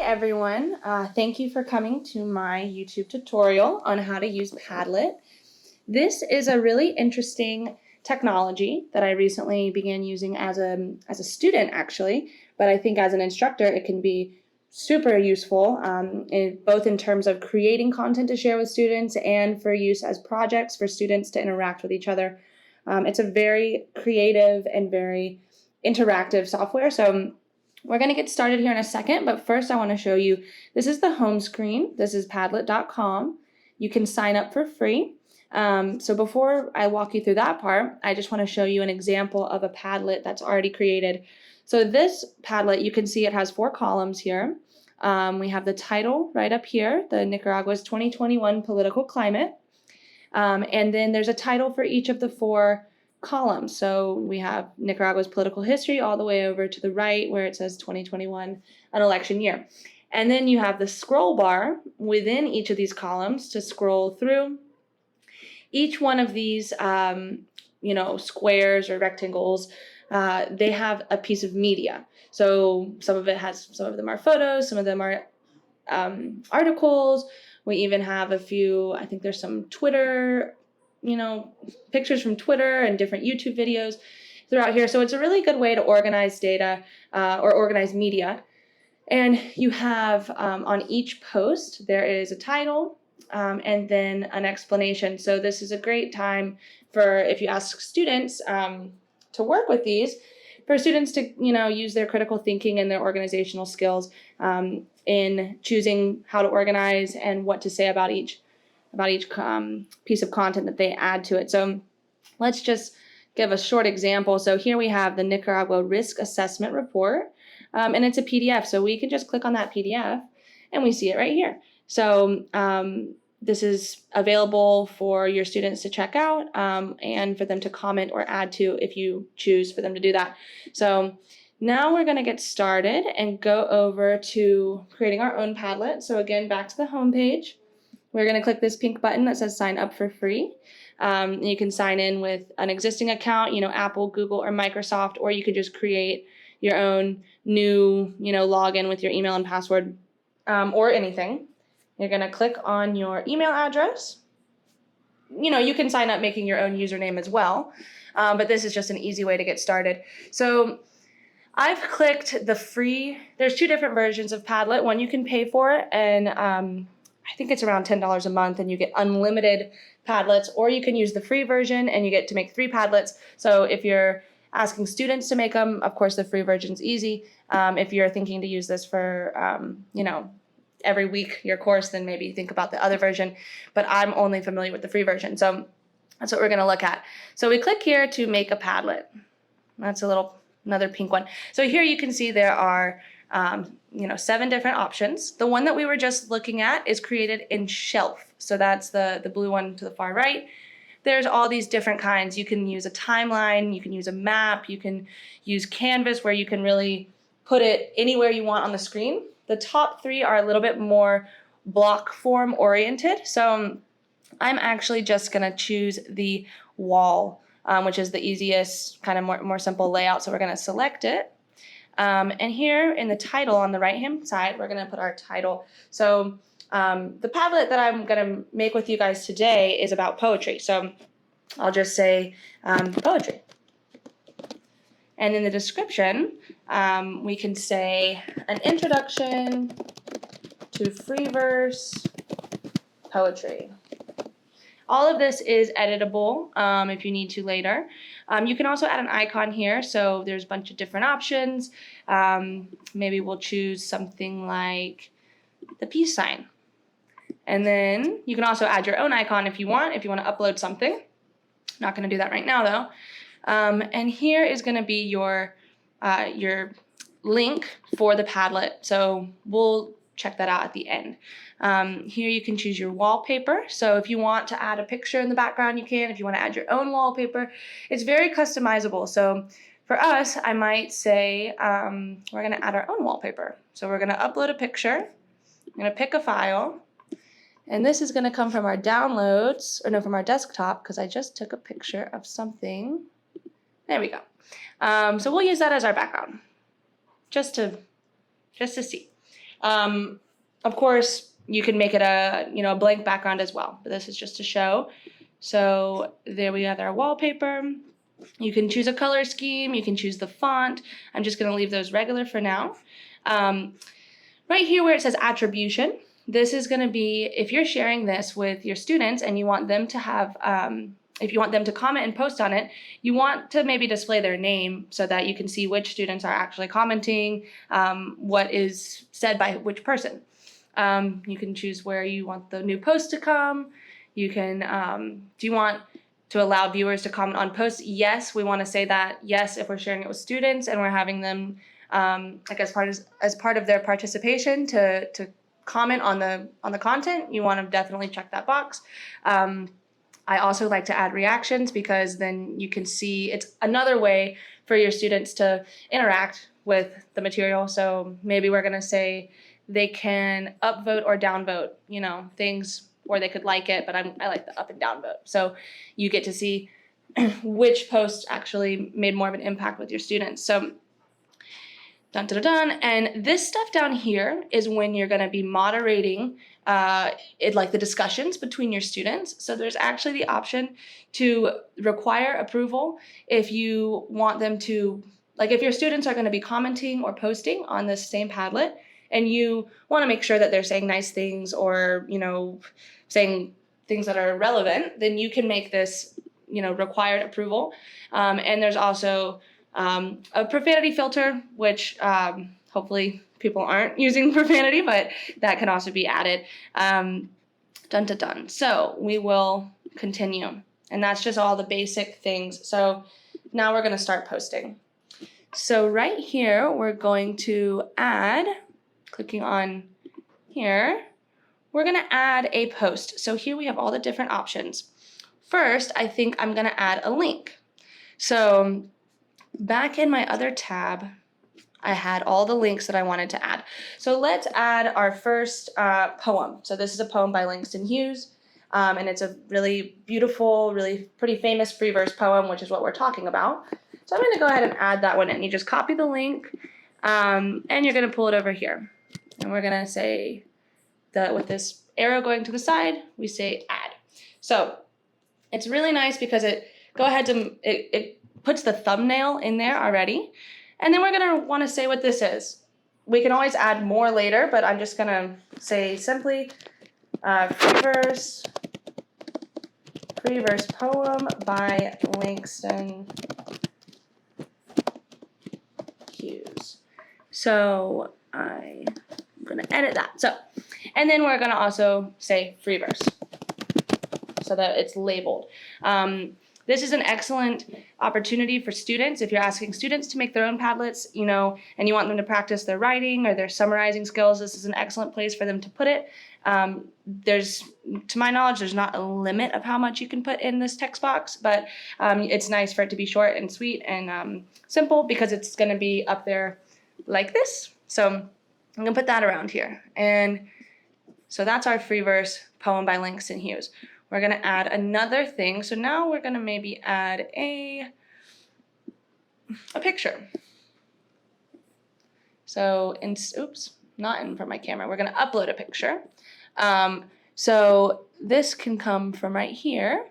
everyone. Thank you for coming to my YouTube tutorial on how to use Padlet. This is a really interesting technology that I recently began using as a student, actually, but I think as an instructor it can be super useful, both in terms of creating content to share with students and for use as projects for students to interact with each other. It's a very creative and very interactive software, so we're going to get started here in a second, but first I want to show you, this is the home screen. This is Padlet.com. You can sign up for free. So before I walk you through that part, I just want to show you an example of a Padlet that's already created. So this Padlet, you can see it has 4 columns here. We have the title right up here, the Nicaragua's 2021 political climate. And then there's a title for each of the 4 columns. So we have Nicaragua's political history all the way over to the right where it says 2021, an election year. And then you have the scroll bar within each of these columns to scroll through. Each one of these squares or rectangles, they have a piece of media. So some of them are photos, some of them are articles. We even have a few, I think there's some Twitter, pictures from Twitter and different YouTube videos throughout here. So it's a really good way to organize data or organize media. And you have on each post, there is a title and then an explanation. So this is a great time for, if you ask students to work with these, for students to, use their critical thinking and their organizational skills in choosing how to organize and what to say about each piece of content that they add to it. So let's just give a short example. So here we have the Nicaragua Risk Assessment Report, and it's a PDF. So we can just click on that PDF and we see it right here. So this is available for your students to check out and for them to comment or add to if you choose for them to do that. So now we're going to get started and go over to creating our own Padlet. So again, back to the home page. We're going to click this pink button that says sign up for free. You can sign in with an existing account, Apple, Google, or Microsoft, or you can just create your own new, login with your email and password or anything. You're going to click on your email address. You can sign up making your own username as well, but this is just an easy way to get started. So I've clicked the free. There's 2 different versions of Padlet. One you can pay for, and I think it's around $10 a month, and you get unlimited Padlets, or you can use the free version and you get to make 3 Padlets. So if you're asking students to make them, of course the free version's easy. If you're thinking to use this for, every week your course, then maybe think about the other version. But I'm only familiar with the free version, so that's what we're going to look at. So we click here to make a Padlet. That's another pink one. So here you can see there are 7 different options. The one that we were just looking at is created in shelf. So that's the blue one to the far right. There's all these different kinds. You can use a timeline, you can use a map, you can use Canvas where you can really put it anywhere you want on the screen. The top 3 are a little bit more block form oriented. So I'm actually just going to choose the wall, which is the easiest, kind of more simple layout. So we're going to select it. And here in the title on the right-hand side, we're going to put our title. So the Padlet that I'm going to make with you guys today is about poetry. So I'll just say poetry. And in the description, we can say an introduction to free verse poetry. All of this is editable if you need to later. You can also add an icon here, so there's a bunch of different options. Maybe we'll choose something like the peace sign. And then you can also add your own icon if you want to upload something. Not going to do that right now though. And here is going to be your link for the Padlet. So we'll check that out at the end. Here you can choose your wallpaper. So if you want to add a picture in the background, you can. If you want to add your own wallpaper, it's very customizable. So for us, I might say we're going to add our own wallpaper. So we're going to upload a picture. I'm going to pick a file. And this is going to come from our downloads, or no, from our desktop, because I just took a picture of something. There we go. So we'll use that as our background, just to see. Of course, you can make it a blank background as well, but this is just to show. So there we have our wallpaper. You can choose a color scheme. You can choose the font. I'm just going to leave those regular for now. Right here where it says attribution, this is going to be if you're sharing this with your students and you want them to have, if you want them to comment and post on it, you want to maybe display their name so that you can see which students are actually commenting, what is said by which person. You can choose where you want the new post to come. You can, do you want to allow viewers to comment on posts? Yes, we want to say that, yes, if we're sharing it with students and we're having them like as part of their participation to comment on the content, you want to definitely check that box. I also like to add reactions because then you can see it's another way for your students to interact with the material. So maybe we're going to say they can upvote or downvote, things, or they could like it, but I like the up and down vote. So you get to see which post actually made more of an impact with your students. So dun, dun, dun, dun. And this stuff down here is when you're going to be moderating like the discussions between your students. So there's actually the option to require approval if you want them to, like if your students are going to be commenting or posting on this same Padlet and you want to make sure that they're saying nice things or, saying things that are relevant, then you can make this, required approval. And there's also a profanity filter, which hopefully people aren't using profanity, but that can also be added. Dun, dun, dun. So we will continue. And that's just all the basic things. So now we're going to start posting. So right here, we're going to add, clicking on here, we're going to add a post. So here we have all the different options. First, I think I'm going to add a link. So back in my other tab, I had all the links that I wanted to add. So let's add our first poem. So this is a poem by Langston Hughes, and it's a really beautiful, really pretty famous free verse poem, which is what we're talking about. So I'm going to go ahead and add that one in. You just copy the link, and you're going to pull it over here. And we're going to say that with this arrow going to the side, we say add. So it's really nice because it puts the thumbnail in there already. And then we're going to want to say what this is. We can always add more later, but I'm just going to say simply free verse poem by Langston Hughes. So I'm going to edit that. So, and then we're going to also say free verse so that it's labeled. This is an excellent opportunity for students. If you're asking students to make their own Padlets, and you want them to practice their writing or their summarizing skills, this is an excellent place for them to put it. To my knowledge, there's not a limit of how much you can put in this text box, but it's nice for it to be short and sweet and simple because it's going to be up there like this. So I'm going to put that around here. And so that's our free verse poem by Langston Hughes. We're going to add another thing. So now we're going to maybe add a picture. So, not in from my camera. We're going to upload a picture. So this can come from right here.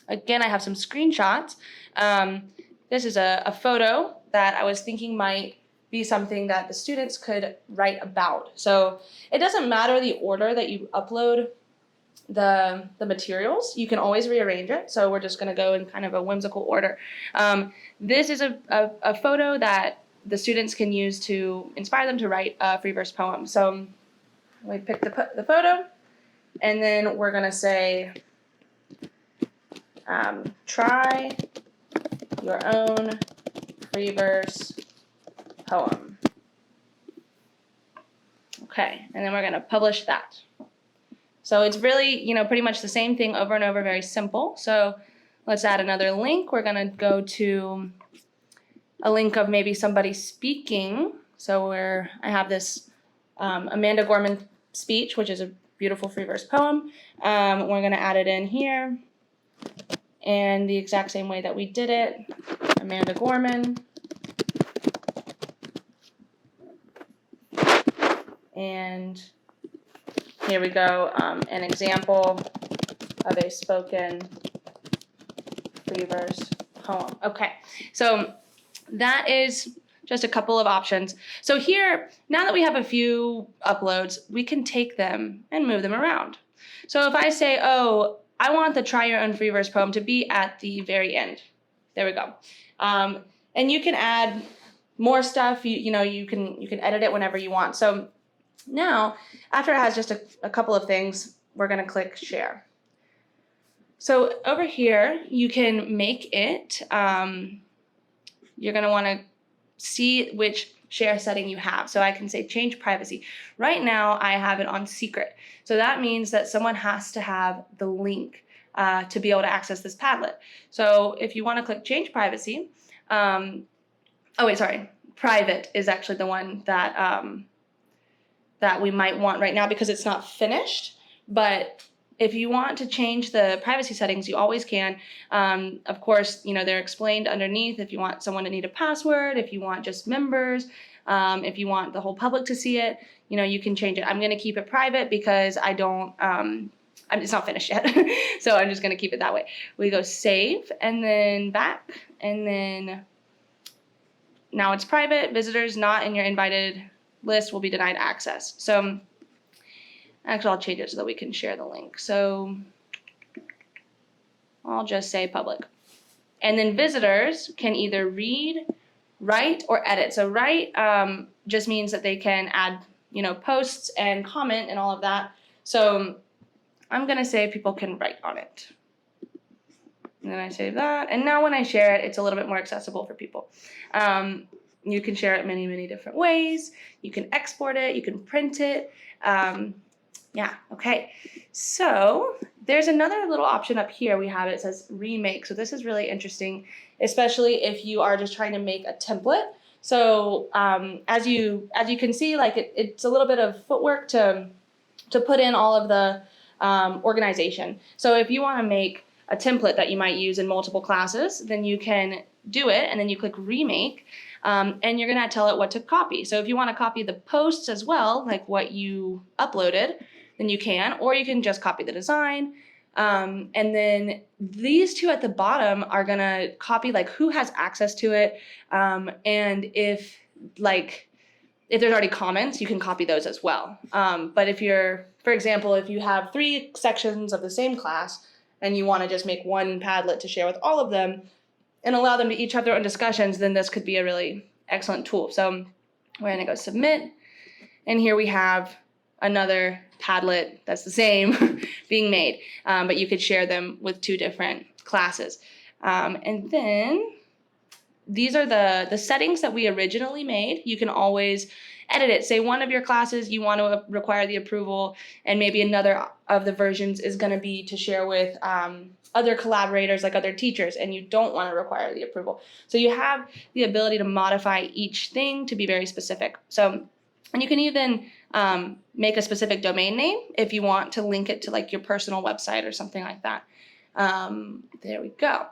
Again, I have some screenshots. This is a photo that I was thinking might be something that the students could write about. So it doesn't matter the order that you upload the materials. You can always rearrange it. So we're just going to go in kind of a whimsical order. This is a photo that the students can use to inspire them to write a free verse poem. So we pick the photo, and then we're going to say, try your own free verse poem. Okay, and then we're going to publish that. So it's really, pretty much the same thing over and over, very simple. So let's add another link. We're going to go to a link of maybe somebody speaking. So I have this Amanda Gorman speech, which is a beautiful free verse poem. We're going to add it in here. And the exact same way that we did it, Amanda Gorman. And here we go, an example of a spoken free verse poem. Okay, so that is just a couple of options. So here, now that we have a few uploads, we can take them and move them around. So if I say, oh, I want the try your own free verse poem to be at the very end. There we go. And you can add more stuff. You can edit it whenever you want. So now, after it has just a couple of things, we're going to click share. So over here, you can make it, you're going to want to see which share setting you have. So I can say change privacy. Right now, I have it on secret. So that means that someone has to have the link to be able to access this Padlet. So if you want to click change privacy, private is actually the one that that we might want right now because it's not finished. But if you want to change the privacy settings, you always can. Of course, they're explained underneath if you want someone to need a password, if you want just members, if you want the whole public to see it, you can change it. I'm going to keep it private because I don't, it's not finished yet. So I'm just going to keep it that way. We go save and then back, and then now it's private. Visitors not in your invited list will be denied access. So actually, I'll change it so that we can share the link. So I'll just say public. And then visitors can either read, write, or edit. So write just means that they can add, posts and comment and all of that. So I'm going to say people can write on it. And then I save that. And now when I share it, it's a little bit more accessible for people. You can share it many, many different ways. You can export it. You can print it. Yeah, okay. So there's another little option up here we have. It says remake. So this is really interesting, especially if you are just trying to make a template. So as you can see, like it's a little bit of footwork to put in all of the organization. So if you want to make a template that you might use in multiple classes, then you can do it, and then you click remake, and you're going to tell it what to copy. So if you want to copy the posts as well, like what you uploaded, then you can, or you can just copy the design. And then these two at the bottom are going to copy like who has access to it. And if there's already comments, you can copy those as well. But if you're, for example, if you have 3 sections of the same class and you want to just make one Padlet to share with all of them and allow them to each have their own discussions, then this could be a really excellent tool. So we're going to go submit. And here we have another Padlet that's the same being made, but you could share them with 2 different classes. And then these are the settings that we originally made. You can always edit it. Say one of your classes you want to require the approval, and maybe another of the versions is going to be to share with other collaborators, like other teachers, and you don't want to require the approval. So you have the ability to modify each thing to be very specific. So, and you can even make a specific domain name if you want to link it to like your personal website or something like that. There we go.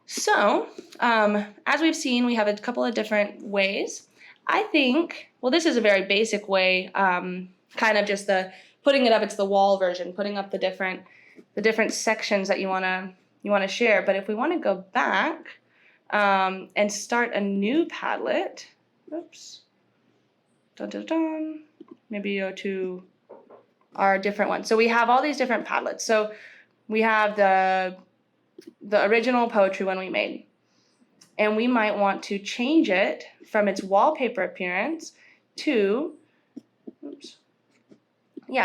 So, as we've seen, we have a couple of different ways. I think, well, this is a very basic way, kind of just the putting it up. It's the wall version, putting up the different sections that you want to share. But if we want to go back and start a new Padlet, oops, maybe go to our different one. So we have all these different Padlets. So we have the original poetry one we made, and we might want to change it from its wallpaper appearance to,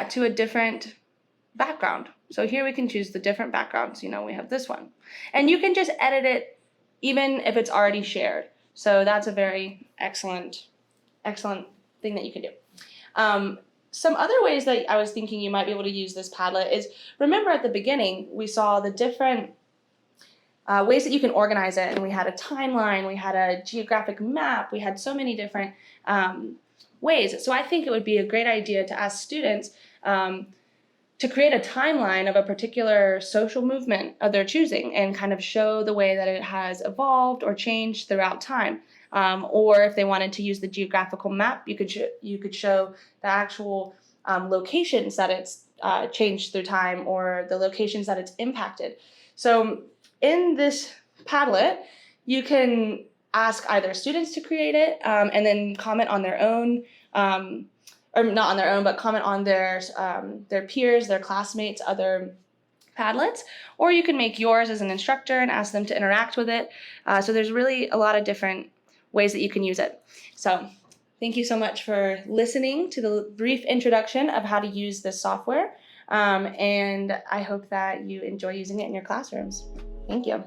to a different background. So here we can choose the different backgrounds. We have this one, and you can just edit it even if it's already shared. So that's a very excellent thing that you can do. Some other ways that I was thinking you might be able to use this Padlet is, remember at the beginning we saw the different ways that you can organize it, and we had a timeline, we had a geographic map, we had so many different ways. So I think it would be a great idea to ask students to create a timeline of a particular social movement of their choosing and kind of show the way that it has evolved or changed throughout time. Or if they wanted to use the geographical map, you could show the actual locations that it's changed through time, or the locations that it's impacted. So in this Padlet, you can ask either students to create it and then comment on their own, or not on their own, but comment on their peers, their classmates, other Padlets, or you can make yours as an instructor and ask them to interact with it. So there's really a lot of different ways that you can use it. So thank you so much for listening to the brief introduction of how to use this software. And I hope that you enjoy using it in your classrooms. Thank you.